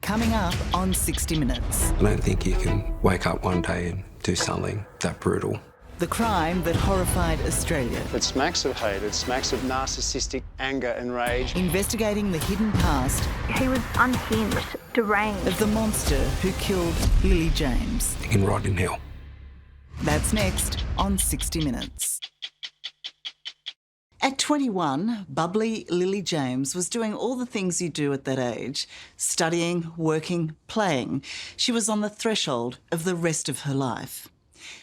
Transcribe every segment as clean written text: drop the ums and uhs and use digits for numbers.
Coming up on 60 Minutes. I don't think you can wake up one day and do something that brutal. The crime that horrified Australia. It smacks of hate, it smacks of narcissistic anger and rage. Investigating the hidden past. He was unhinged, deranged. Of the monster who killed Lilie James. You can rot in hell. That's next on 60 Minutes. At 21, bubbly Lilie James was doing all the things you do at that age. Studying, working, playing. She was on the threshold of the rest of her life.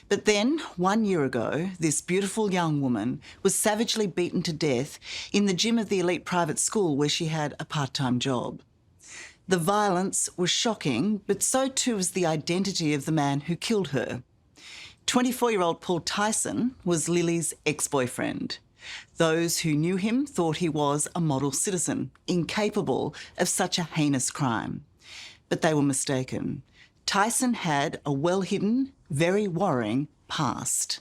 But then, 1 year ago, this beautiful young woman was savagely beaten to death in the gym of the elite private school where she had a part-time job. The violence was shocking, but so too was the identity of the man who killed her. 24-year-old Thijssen was Lilie's ex-boyfriend. Those who knew him thought he was a model citizen, incapable of such a heinous crime. But they were mistaken. Thijssen had a well-hidden, very worrying past.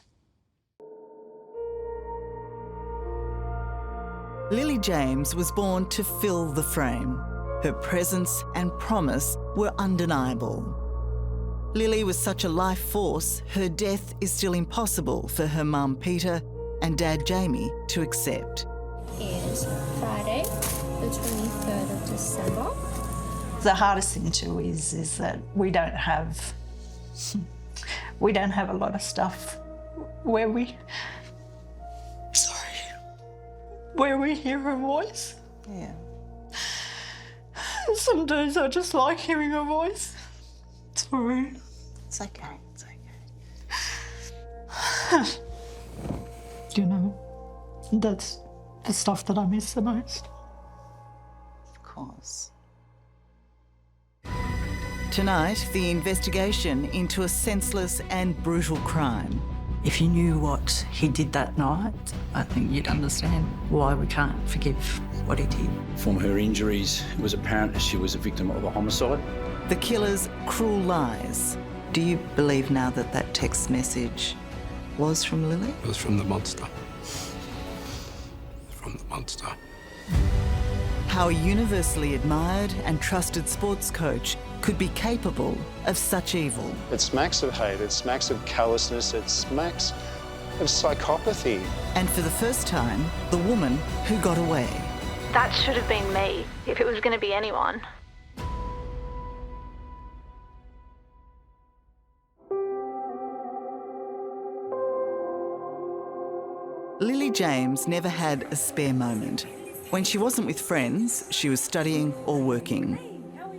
Lilie James was born to fill the frame. Her presence and promise were undeniable. Lilie was such a life force, her death is still impossible for her mum Peter and dad Jamie to accept. Is Friday, the 23rd of December. The hardest thing too is that we don't have a lot of stuff where we hear her voice. Yeah. Some days I just like hearing her voice. Sorry. It's okay, it's okay. You know, that's the stuff that I miss the most. Of course. Tonight, the investigation into a senseless and brutal crime. If you knew what he did that night, I think you'd understand why we can't forgive what he did. From her injuries, it was apparent that she was a victim of a homicide. The killer's cruel lies. Do you believe now that that text message was from Lilie? It was from the monster. From the monster. How a universally admired and trusted sports coach could be capable of such evil. It smacks of hate, it smacks of callousness, it smacks of psychopathy. And for the first time, the woman who got away. That should have been me, if it was going to be anyone. Lilie James never had a spare moment. When she wasn't with friends, she was studying or working.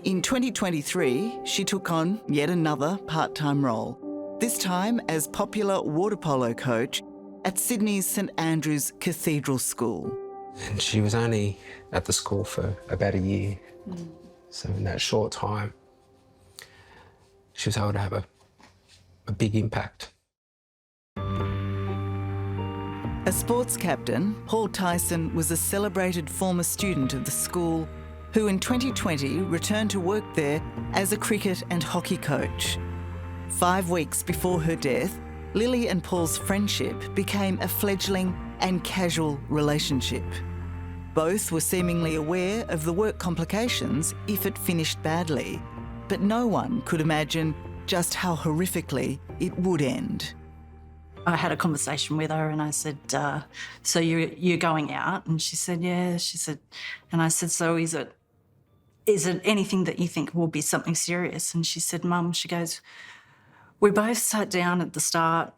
In 2023, she took on yet another part-time role, this time as popular water polo coach at Sydney's St Andrew's Cathedral School. And she was only at the school for about a year. So in that short time, she was able to have a big impact. A sports captain, Thijssen was a celebrated former student of the school who in 2020 returned to work there as a cricket and hockey coach. 5 weeks before her death, Lilie and Paul's friendship became a fledgling and casual relationship. Both were seemingly aware of the work complications if it finished badly, but no one could imagine just how horrifically it would end. I had a conversation with her and I said, so you're going out? And she said, yeah. She said, and I said, so is it anything that you think will be something serious? And she said, Mum, she goes, we both sat down at the start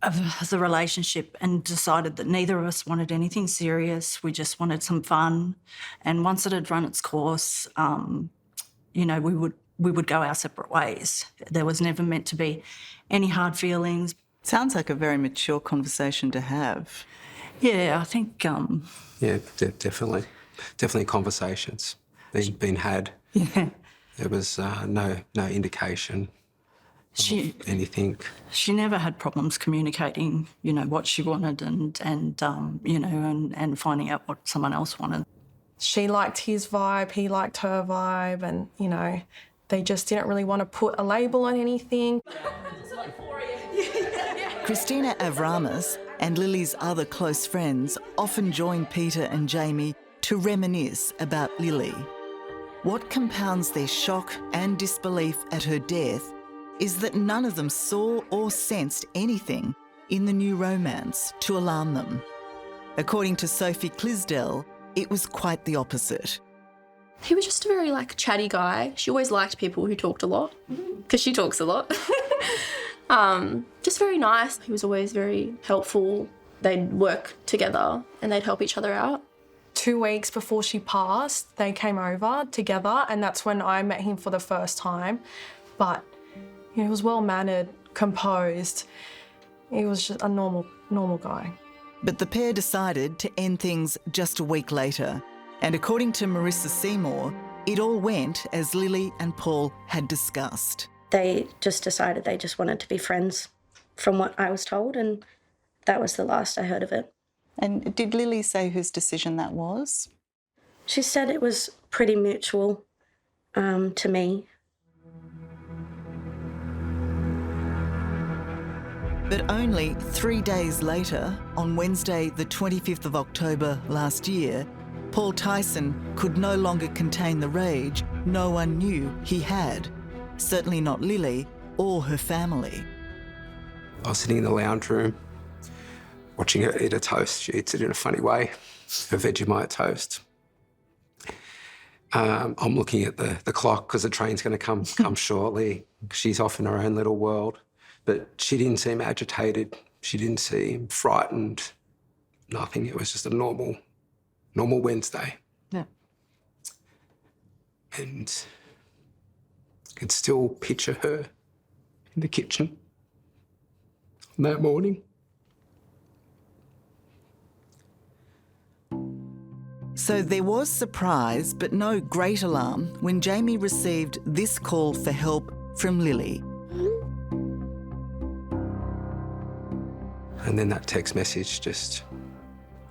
of the relationship and decided that neither of us wanted anything serious. We just wanted some fun. And once it had run its course, you know, we would go our separate ways. There was never meant to be any hard feelings. Sounds like a very mature conversation to have. Yeah, I think... Yeah, definitely conversations been had. Yeah. There was no indication of anything. She never had problems communicating, you know, what she wanted and you know, and finding out what someone else wanted. She liked his vibe, he liked her vibe, and, you know, they just didn't really want to put a label on anything. Christina Avramis and Lilie's other close friends often joined Peter and Jamie to reminisce about Lilie. What compounds their shock and disbelief at her death is that none of them saw or sensed anything in the new romance to alarm them. According to Sophie Clisdell, it was quite the opposite. He was just a very, chatty guy. She always liked people who talked a lot, because she talks a lot. Just very nice. He was always very helpful. They'd work together and they'd help each other out. 2 weeks before she passed, they came over together, and that's when I met him for the first time. But he was well-mannered, composed. He was just a normal guy. But the pair decided to end things just a week later. And according to Marissa Seymour, it all went as Lilie and Paul had discussed. They just decided they just wanted to be friends, from what I was told, and that was the last I heard of it. And did Lilie say whose decision that was? She said it was pretty mutual to me. But only 3 days later, on Wednesday, the 25th of October last year, Paul Thijssen could no longer contain the rage no one knew he had. Certainly not Lilie or her family. I was sitting in the lounge room watching her eat a toast. She eats it in a funny way, a Vegemite toast. I'm looking at the clock because the train's going to come shortly. She's off in her own little world. But she didn't seem agitated. She didn't seem frightened. Nothing. It was just a normal Wednesday. Yeah. And I could still picture her in the kitchen on that morning. So there was surprise, but no great alarm, when Jamie received this call for help from Lilie. And then that text message just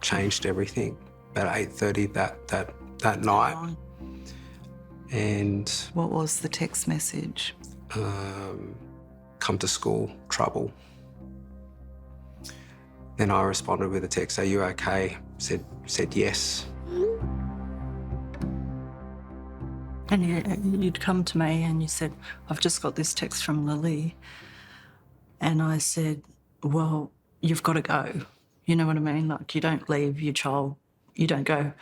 changed everything. About 8:30 that night. And What was the text message? come to school, trouble. Then I responded with a text, "Are you okay?" Said yes. And you'd come to me and you said, "I've just got this text from Lilie." And I said, "Well, you've got to go." You know what I mean? Like, you don't leave your child. You don't go,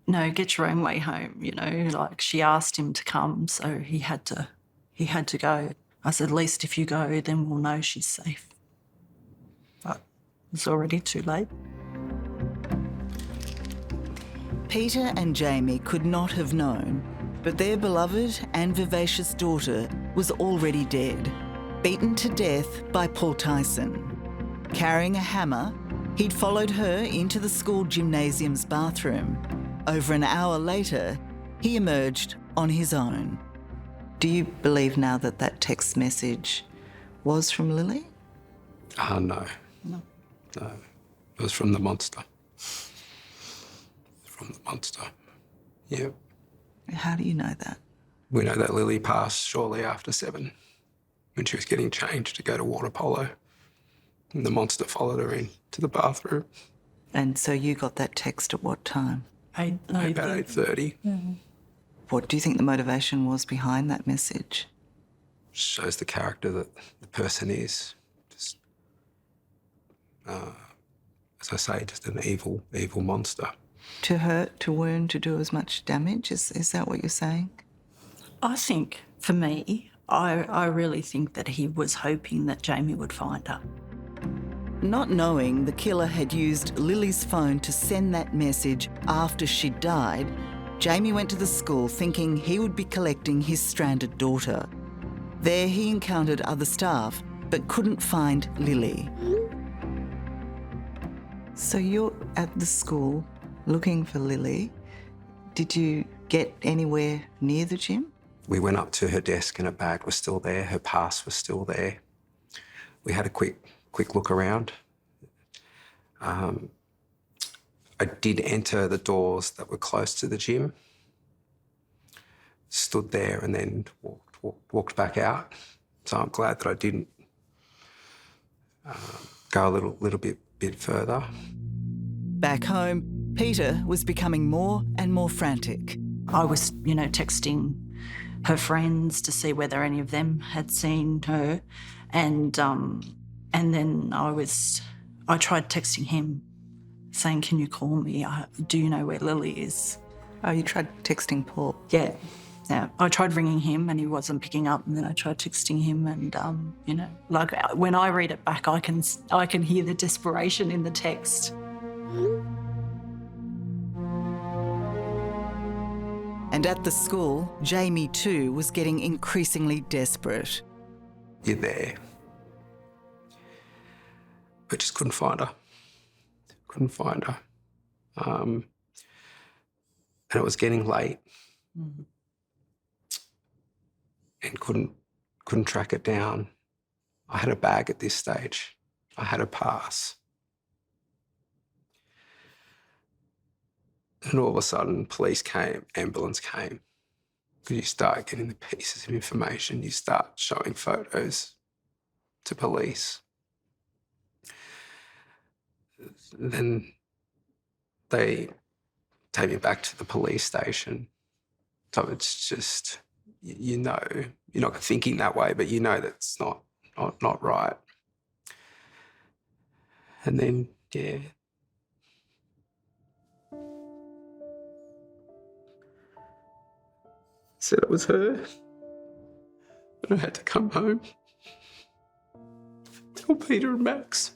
"No, get your own way home." You know, like, she asked him to come, so he had to go. I said, "At least if you go, then we'll know she's safe." But it's already too late. Peter and Jamie could not have known, but their beloved and vivacious daughter was already dead, beaten to death by Paul Thijssen. Carrying a hammer, he'd followed her into the school gymnasium's bathroom. Over an hour later, he emerged on his own. Do you believe now that that text message was from Lilie? No. No. It was from the monster. From the monster. Yeah. How do you know that? We know that Lilie passed shortly after 7 when she was getting changed to go to water polo. And the monster followed her into the bathroom. And so you got that text at what time? About 8:30. What do you think the motivation was behind that message? Shows the character that the person is. Just, as I say, just an evil monster. To hurt, to wound, to do as much damage? Is that what you're saying? I think, for me, I really think that he was hoping that Jamie would find her. Not knowing the killer had used Lilie's phone to send that message after she'd died, Jamie went to the school thinking he would be collecting his stranded daughter. There he encountered other staff, but couldn't find Lilie. So you're at the school looking for Lilie. Did you get anywhere near the gym? We went up to her desk and her bag was still there, her pass was still there. We had a quick look around. I did enter the doors that were close to the gym, stood there and then walked back out. So I'm glad that I didn't go a little bit further. Back home, Peter was becoming more and more frantic. I was, texting her friends to see whether any of them had seen her, and then I tried texting him, saying, "Can you call me? Do you know where Lilie is?" Oh, you tried texting Paul? Yeah. I tried ringing him and he wasn't picking up, and then I tried texting him, and when I read it back, I can hear the desperation in the text. And at the school, Jamie too was getting increasingly desperate. You're there. I just couldn't find her. And it was getting late. Mm. And couldn't track it down. I had a bag at this stage. I had a pass. And all of a sudden, police came, ambulance came. Because you start getting the pieces of information, you start showing photos to police. Then they take me back to the police station. So it's just, you're not thinking that way, but that's not right. And then, yeah. Said it was her. And I had to come home. Tell Peter and Max.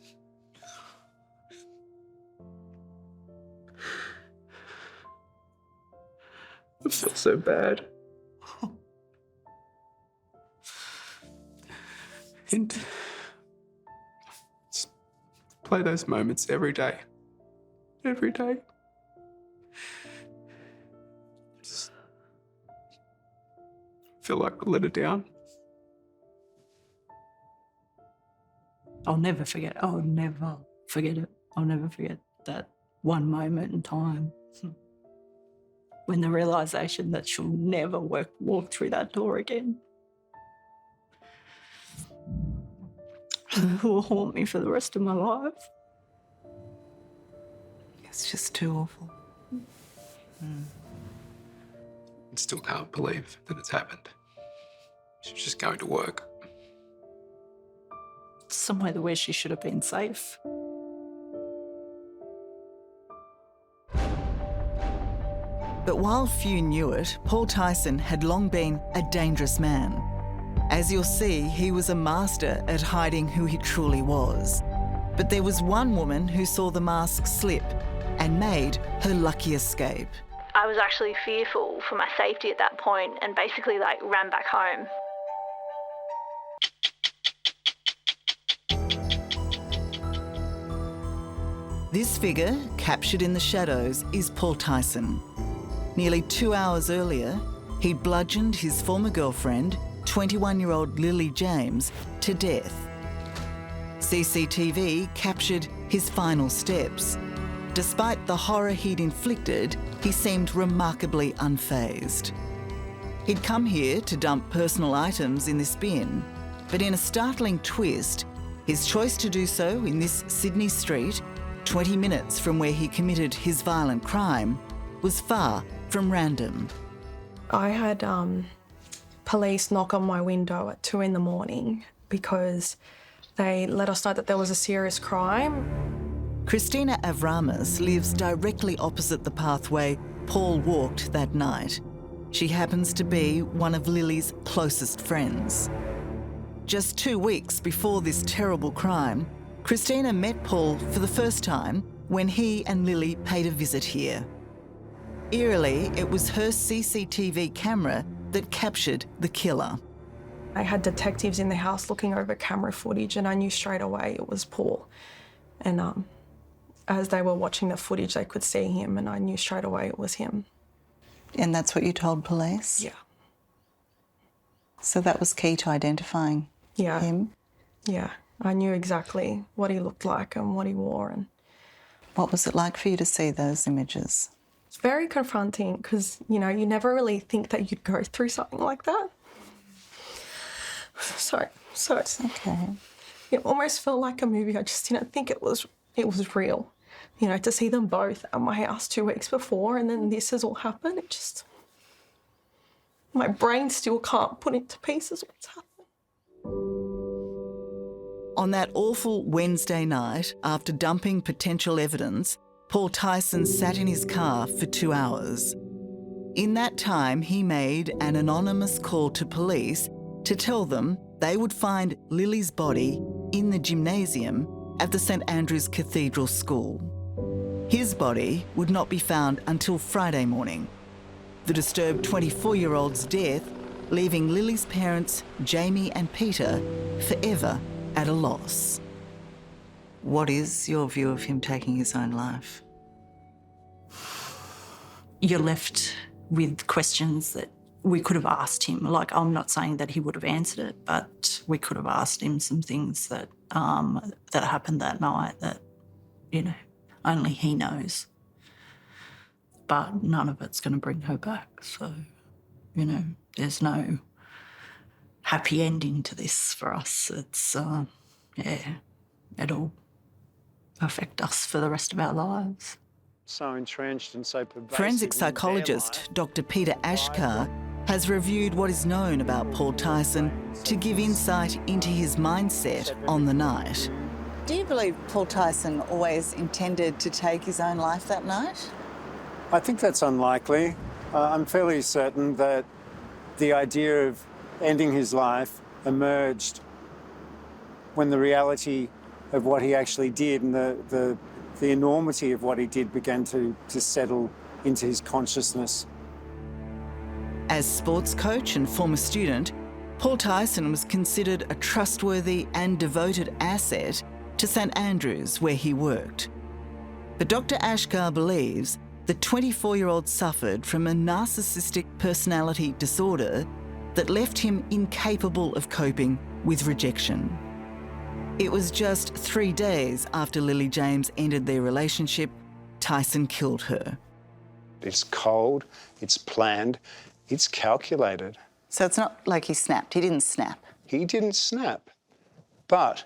I felt so bad. And just play those moments every day. Every day. Just feel like I let her down. I'll never forget it. I'll never forget that one moment in time. When the realisation that she'll never walk through that door again will haunt me for the rest of my life. It's just too awful. I still can't believe that it's happened. She's just going to work. Somewhere where she should have been safe. But while few knew it, Paul Thijssen had long been a dangerous man. As you'll see, he was a master at hiding who he truly was. But there was one woman who saw the mask slip and made her lucky escape. I was actually fearful for my safety at that point and basically ran back home. This figure, captured in the shadows, is Paul Thijssen. Nearly 2 hours earlier, he bludgeoned his former girlfriend, 21-year-old Lilie James, to death. CCTV captured his final steps. Despite the horror he'd inflicted, he seemed remarkably unfazed. He'd come here to dump personal items in this bin, but in a startling twist, his choice to do so in this Sydney street, 20 minutes from where he committed his violent crime, was far from random. I had police knock on my window at 2 a.m. because they let us know that there was a serious crime. Christina Avramis lives directly opposite the pathway Paul walked that night. She happens to be one of Lilie's closest friends. Just 2 weeks before this terrible crime, Christina met Paul for the first time when he and Lilie paid a visit here. Eerily, it was her CCTV camera that captured the killer. I had detectives in the house looking over camera footage and I knew straight away it was Paul. And as they were watching the footage, they could see him and I knew straight away it was him. And that's what you told police? Yeah. So that was key to identifying him? Yeah. I knew exactly what he looked like and what he wore. And what was it like for you to see those images? it's very confronting because, you never really think that you'd go through something like that. Sorry. It's okay. It almost felt like a movie. I just didn't think it was real. To see them both at my house 2 weeks before and then this has all happened, it just... My brain still can't put into pieces what's happened. On that awful Wednesday night, after dumping potential evidence, Paul Thijssen sat in his car for 2 hours. In that time, he made an anonymous call to police to tell them they would find Lilie's body in the gymnasium at the St Andrew's Cathedral School. His body would not be found until Friday morning. The disturbed 24-year-old's death, leaving Lilie's parents, Jamie and Peter, forever at a loss. What is your view of him taking his own life? You're left with questions that we could have asked him. Like, I'm not saying that he would have answered it, but we could have asked him some things that that happened that night that, only he knows. But none of it's going to bring her back. So, there's no happy ending to this for us. It's, it'll affect us for the rest of our lives. So entrenched and so pervasive. Forensic psychologist Dr. Peter Ashkar has reviewed what is known about Paul Thijssen to give insight into his mindset on the night. Do you believe Paul Thijssen always intended to take his own life that night? I think that's unlikely. I'm fairly certain that the idea of ending his life emerged when the reality of what he actually did and the enormity of what he did began to settle into his consciousness. As sports coach and former student, Paul Thijssen was considered a trustworthy and devoted asset to St Andrews, where he worked. But Dr. Ashkar believes the 24-year-old suffered from a narcissistic personality disorder that left him incapable of coping with rejection. It was just 3 days after Lilie James ended their relationship, Thijssen killed her. It's cold, it's planned, it's calculated. So it's not like he snapped. He didn't snap. He didn't snap. But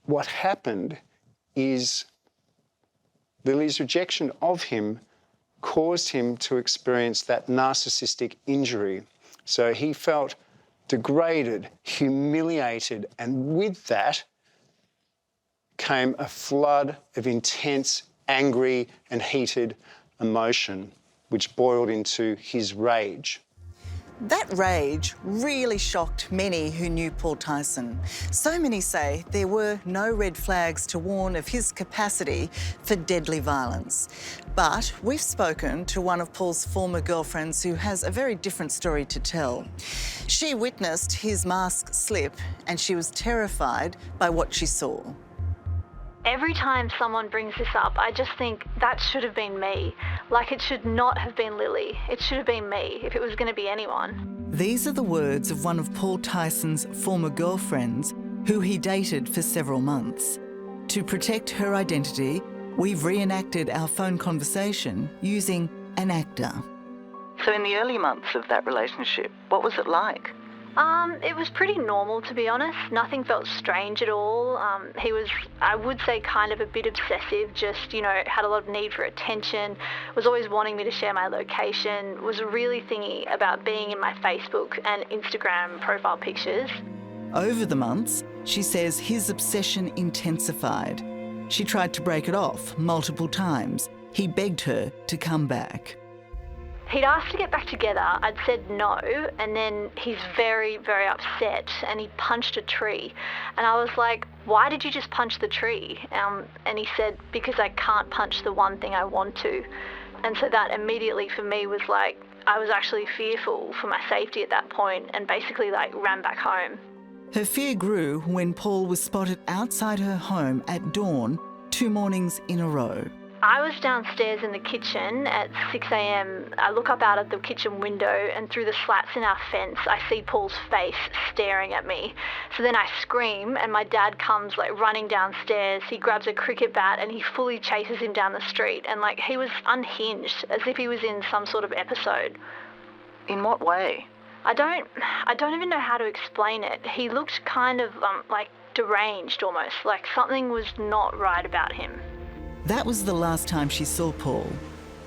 what happened is Lilie's rejection of him caused him to experience that narcissistic injury. So he felt degraded, humiliated, and with that came a flood of intense, angry and heated emotion, which boiled into his rage. That rage really shocked many who knew Paul Thijssen. So many say there were no red flags to warn of his capacity for deadly violence. But we've spoken to one of Paul's former girlfriends who has a very different story to tell. She witnessed his mask slip and she was terrified by what she saw. Every time someone brings this up, I just think that should have been me. Like, it should not have been Lilie. It should have been me, if it was going to be anyone. These are the words of one of Paul Thijssen's former girlfriends who he dated for several months. To protect her identity, we've reenacted our phone conversation using an actor. So in the early months of that relationship, what was it like? It was pretty normal, to be honest. Nothing felt strange at all. He was, I would say, kind of a bit obsessive, just, had a lot of need for attention, was always wanting me to share my location, was really thingy about being in my Facebook and Instagram profile pictures. Over the months, she says his obsession intensified. She tried to break it off multiple times. He begged her to come back. He'd asked to get back together. I'd said no, and then he's very, very upset, and he punched a tree. And I was like, why did you just punch the tree? And he said, because I can't punch the one thing I want to. And so that immediately for me was like, I was actually fearful for my safety at that point and basically ran back home. Her fear grew when Paul was spotted outside her home at dawn 2 mornings in a row. I was downstairs in the kitchen at 6 a.m. I look up out of the kitchen window and through the slats in our fence, I see Paul's face staring at me. So then I scream and my dad comes running downstairs. He grabs a cricket bat and he fully chases him down the street. And he was unhinged, as if he was in some sort of episode. In what way? I don't even know how to explain it. He looked kind of deranged almost, like something was not right about him. That was the last time she saw Paul.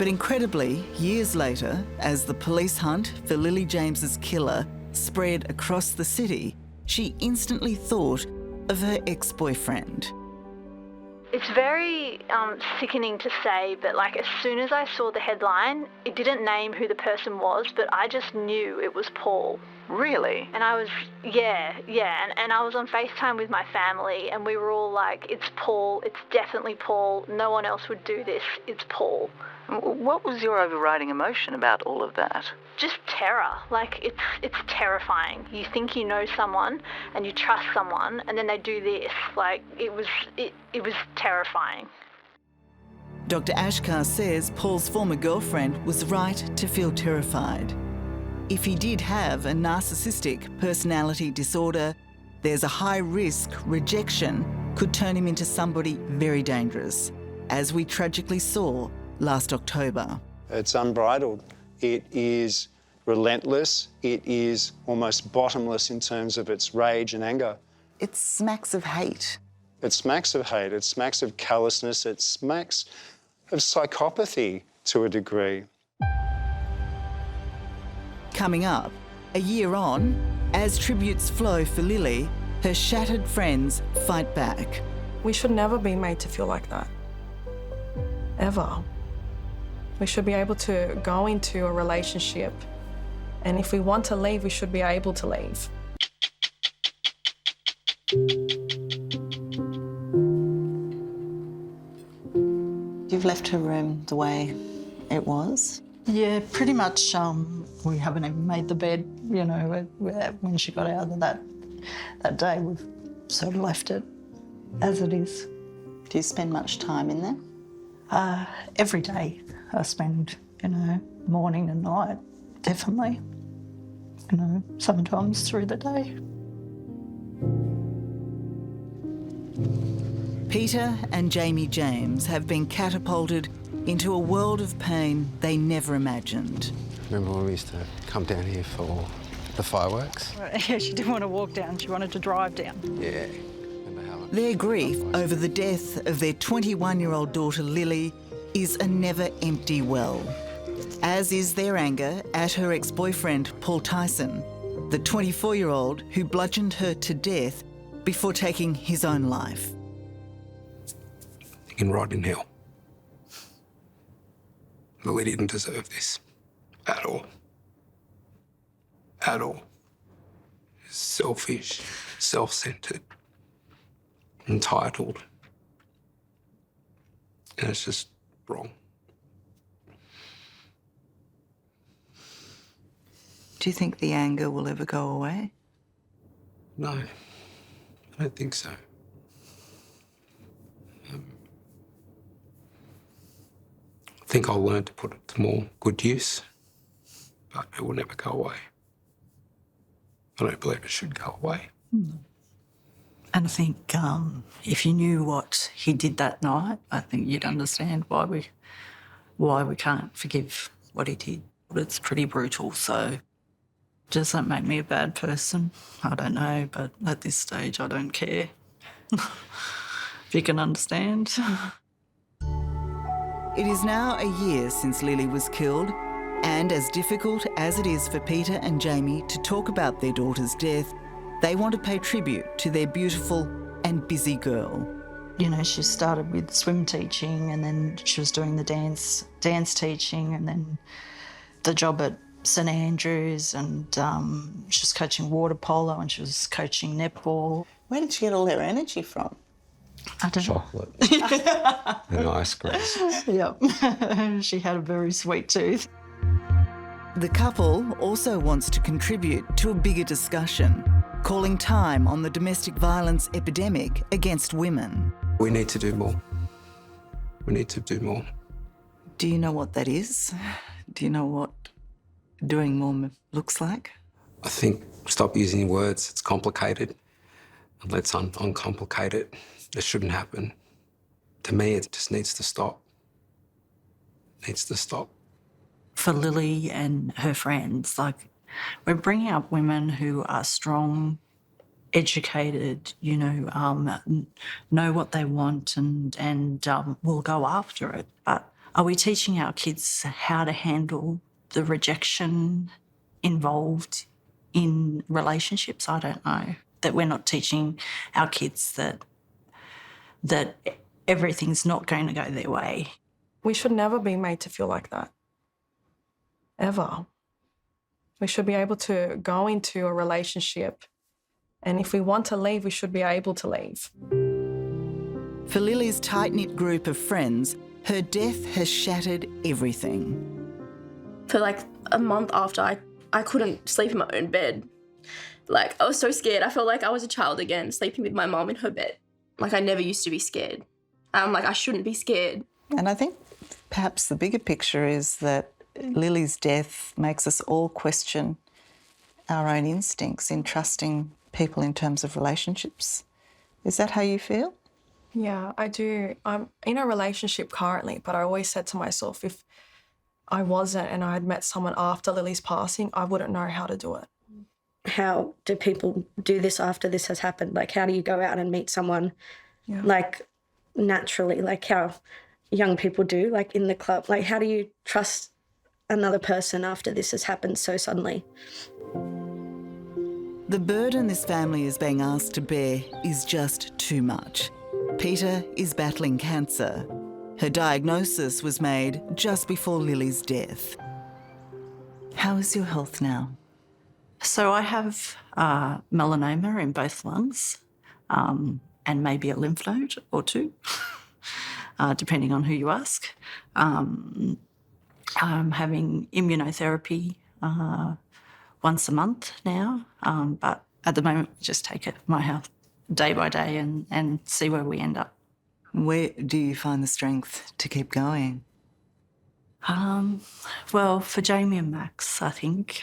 But incredibly, years later, as the police hunt for Lilie James's killer spread across the city, she instantly thought of her ex-boyfriend. It's very sickening to say, but like as soon as I saw the headline, it didn't name who the person was, but I just knew it was Paul. Really? And I was, and I was on FaceTime with my family and we were all like, it's Paul, it's definitely Paul, no one else would do this, it's Paul. What was your overriding emotion about all of that? Just terror. Like, it's terrifying. You think you know someone and you trust someone and then they do this. Like, it was terrifying. Dr. Ashkar says Paul's former girlfriend was right to feel terrified. If he did have a narcissistic personality disorder, there's a high risk rejection could turn him into somebody very dangerous, as we tragically saw last October. It's unbridled. It is relentless. It is almost bottomless in terms of its rage and anger. It smacks of hate. It smacks of hate. It smacks of callousness. It smacks of psychopathy to a degree. Coming up, a year on, as tributes flow for Lilie, her shattered friends fight back. We should never be made to feel like that. Ever. We should be able to go into a relationship, and if we want to leave, we should be able to leave. You've left her room the way it was? Yeah, pretty much. We haven't even made the bed, you know, when she got out of that day. We've sort of left it as it is. Do you spend much time in there? Every day I spend, you know, morning and night, definitely. You know, sometimes through the day. Peter and Jamie James have been catapulted into a world of pain they never imagined. Remember when we used to come down here for the fireworks? Yeah, she didn't want to walk down, she wanted to drive down. Yeah. Remember how Their grief over the death of their 21-year-old daughter Lilie is a never-empty well, as is their anger at her ex-boyfriend Paul Thijssen, the 24-year-old who bludgeoned her to death before taking his own life. you can rot in hell. Lilie didn't deserve this. At all. At all. Selfish, self-centered, entitled. And it's just wrong. Do you think the anger will ever go away? No, I don't think so. I think I'll learn to put it to more good use, but it will never go away. I don't believe it should go away. And I think if you knew what he did that night, I think you'd understand why we can't forgive what he did. It's pretty brutal, so does that make me a bad person? I don't know, but at this stage I don't care. If you can understand. It is now a year since Lilie was killed, and as difficult as it is for Peter and Jamie to talk about their daughter's death, they want to pay tribute to their beautiful and busy girl. You know, she started with swim teaching and then she was doing the dance teaching and then the job at St Andrews, and she was coaching water polo and she was coaching netball. Where did she get all her energy from? I don't know. Chocolate and ice cream. Yep. She had a very sweet tooth. The couple also wants to contribute to a bigger discussion, calling time on the domestic violence epidemic against women. We need to do more. We need to do more. Do you know what that is? Do you know what doing more looks like? I think stop using words. It's complicated. Let's uncomplicate it. It shouldn't happen. To me, it just needs to stop. It needs to stop. For Lilie and her friends, like, we're bringing up women who are strong, educated, you know what they want and will go after it. But Are we teaching our kids how to handle the rejection involved in relationships? I don't know. That we're not teaching our kids that everything's not going to go their way. We should never be made to feel like that. Ever. We should be able to go into a relationship, and if we want to leave, we should be able to leave. For Lilie's tight-knit group of friends, her death has shattered everything. For like a month after, I couldn't sleep in my own bed. Like, I was so scared. I felt like I was a child again, sleeping with my mum in her bed. Like, I never used to be scared. I'm like, I shouldn't be scared. And I think perhaps the bigger picture is that Lilie's death makes us all question our own instincts in trusting people in terms of relationships. Is that how you feel? Yeah, I do. I'm in a relationship currently, but I always said to myself, if I wasn't and I had met someone after Lilie's passing, I wouldn't know how to do it. How do people do this after this has happened? Like, how do you go out and meet someone, like, naturally, like how young people do, like in the club? Like, how do you trust another person after this has happened so suddenly? The burden this family is being asked to bear is just too much. Peter is battling cancer. Her diagnosis was made just before Lilie's death. How is your health now? So I have melanoma in both lungs and maybe a lymph node or two, depending on who you ask. I'm having immunotherapy once a month now, but at the moment, just take it my health day by day and see where we end up. Where do you find the strength to keep going? Well, for Jamie and Max, I think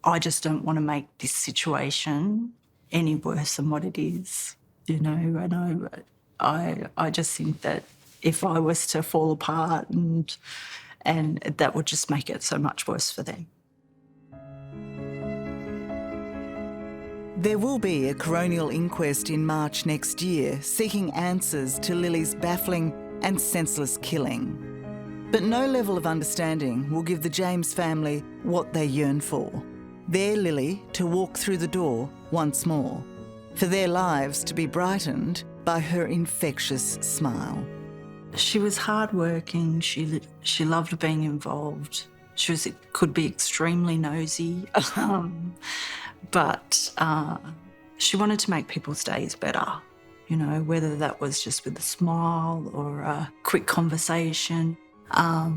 I just don't want to make this situation any worse than what it is. You know, I just think that if I was to fall apart and that would just make it so much worse for them. There will be a coronial inquest in March next year seeking answers to Lilie's baffling and senseless killing. But no level of understanding will give the James family what they yearn for. Their Lilie to walk through the door once more, for their lives to be brightened by her infectious smile. She was hardworking. She loved being involved. She could be extremely nosy, but she wanted to make people's days better. You know, whether that was just with a smile or a quick conversation. I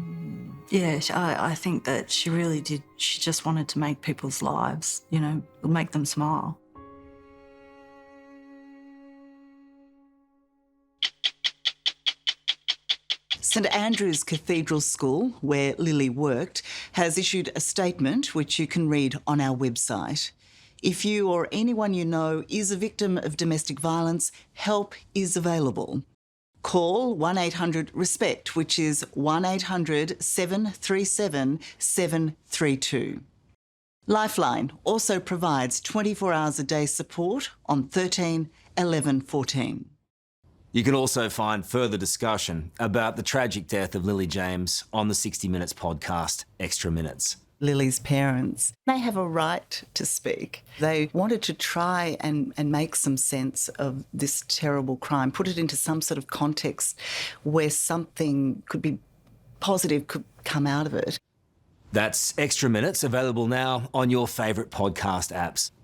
think that she really did. She just wanted to make people's lives, you know, make them smile. St Andrew's Cathedral School, where Lilie worked, has issued a statement which you can read on our website. If you or anyone you know is a victim of domestic violence, help is available. Call 1-800-RESPECT, which is 1-800-737-732. Lifeline also provides 24 hours a day support on 13 11 14. You can also find further discussion about the tragic death of Lilie James on the 60 Minutes podcast, Extra Minutes. Lilie's parents, they have a right to speak. They wanted to try and make some sense of this terrible crime, put it into some sort of context where something could be positive could come out of it. That's Extra Minutes, available now on your favourite podcast apps.